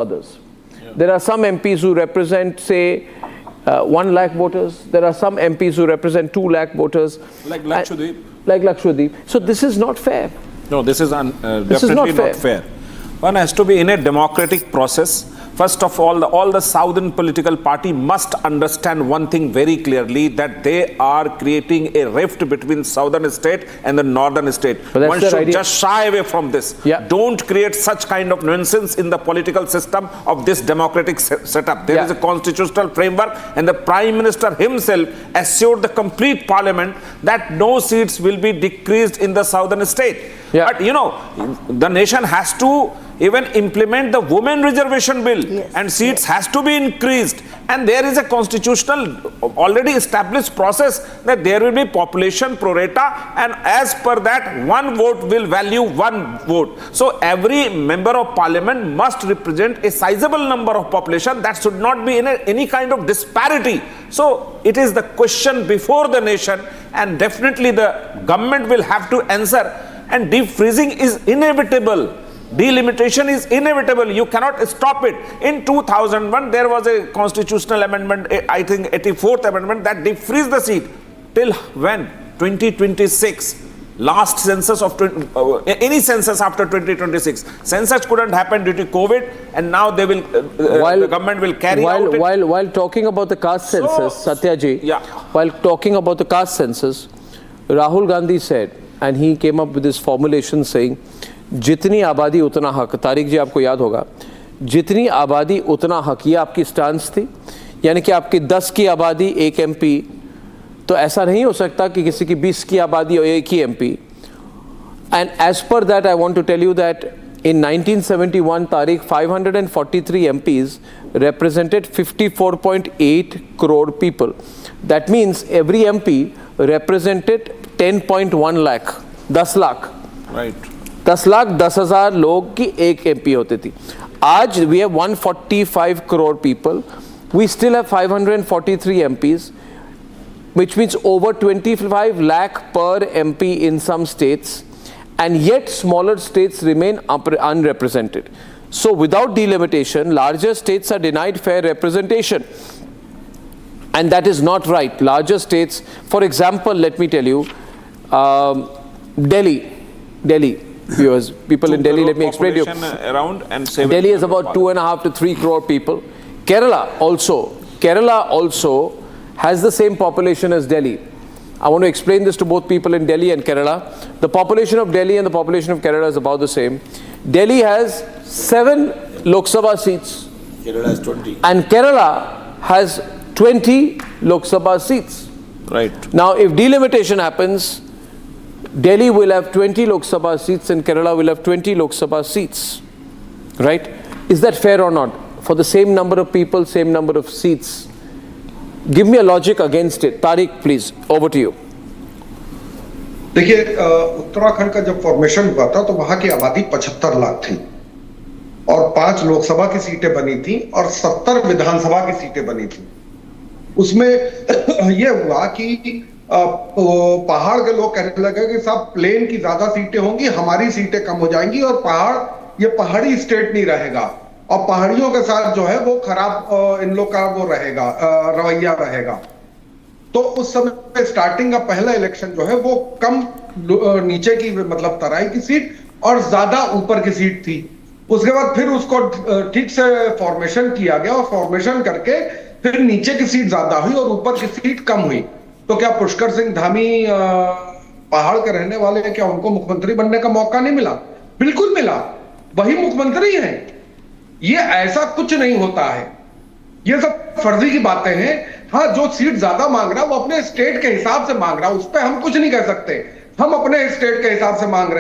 others. Yeah. There are some MPs who represent, say, 1 lakh voters. There are some MPs who represent 2 lakh voters. Like Lakshadweep. Like Lakshadweep. So this is not fair. No, this is definitely not fair. One has to be in a democratic process. First of all the southern political party must understand one thing very clearly, that they are creating a rift between southern state and the northern state. One should just shy away from this. Yeah. Don't create such kind of nonsense in the political system of this democratic setup. There is a constitutional framework, and the Prime Minister himself assured the complete parliament that no seats will be decreased in the southern state. Yeah. But you know, the nation has to even implement the women reservation bill, and seats has to be increased, and there is a constitutional already established process that there will be population pro rata, and as per that, one vote will value one vote. So every member of parliament must represent a sizable number of population. That should not be in any kind of disparity. So it is the question before the nation, and definitely the government will have to answer. And deep freezing is inevitable. Delimitation is inevitable. You cannot stop it. In 2001, there was a constitutional amendment, I think 84th amendment, that defreezed the seat. Till when? 2026. Last census of any census after 2026. Census couldn't happen due to COVID, and now they will. The government will carry out. While talking about the caste census, Satya ji. Yeah. While talking about the caste census, Rahul Gandhi said, and he came up with this formulation saying, जितनी आबादी उतना हक. तारिक जी आपको याद होगा, जितनी आबादी उतना हक, ये आपकी स्टांस थी. यानी कि आपकी 10 की आबादी 1 MP, तो ऐसा नहीं हो सकता कि किसी की 20 की आबादी और 1 ही MP. And as per that, I want to tell you that in 1971, Tariq, 543 MPs represented 54.8 crore people. That means every MP represented 10.1 lakh, 10 lakh. Right. 10 lakh 10,000 लोग की एक MP होती थी. आज we have 145 crore people. We still have 543 MPs, which means over 25 lakh per MP in some states, and yet smaller states remain unrepresented. So without delimitation, larger states are denied fair representation, and that is not right. Larger states, for example, let me tell you, Delhi. Viewers, people in Delhi, let me explain to you. Around and Delhi is about 2.5 to 3 crore people. Kerala also has the same population as Delhi. I want to explain this to both people in Delhi and Kerala. The population of Delhi and the population of Kerala is about the same. Delhi has 7 Lok Sabha seats. Kerala has 20. And Kerala has 20 Lok Sabha seats. Right. Now, if delimitation happens, Delhi will have 20 Lok Sabha seats and Kerala will have 20 Lok Sabha seats. Right? Is that fair or not? For the same number of people, same number of seats. Give me a logic against it. Tariq, please, over to you. देखिए, उत्तराखंड का जब formation हुआ था तो वहां की आबादी 75 लाख थी और 5 लोकसभा की सीटें बनी थी और 70 विधानसभा की सीटें बनी थी. उसमें यह हुआ कि पहाड़ के लोग कहने लगे कि साहब प्लेन की ज्यादा सीटें होंगी, हमारी सीटें कम हो जाएंगी और ये पहाड़ी स्टेट नहीं रहेगा और पहाड़ियों के साथ जो है वो खराब इन लोग का वो रहेगा, रवैया रहेगा. तो उस समय स्टार्टिंग का पहला इलेक्शन जो है वो कम नीचे की मतलब तराई की सीट और ज्यादा ऊपर की सीट थी. उसके बाद फिर उसको ठीक से फॉर्मेशन किया गया और फॉर्मेशन करके फिर नीचे की सीट ज्यादा हुई और ऊपर की सीट कम हुई. तो क्या पुष्कर सिंह धामी पहाड़ के रहने वाले हैं, क्या उनको मुख्यमंत्री बनने का मौका नहीं मिला? बिल्कुल मिला, वही मुख्यमंत्री हैं. ये ऐसा कुछ नहीं होता है, ये सब फर्जी की बातें हैं. हाँ, जो सीट ज्यादा मांग रहा है वो अपने स्टेट के हिसाब से मांग रहा है, उस पर हम कुछ नहीं कह सकते. हम अपने स्टेट के हिसाब से मांग रहे हैं.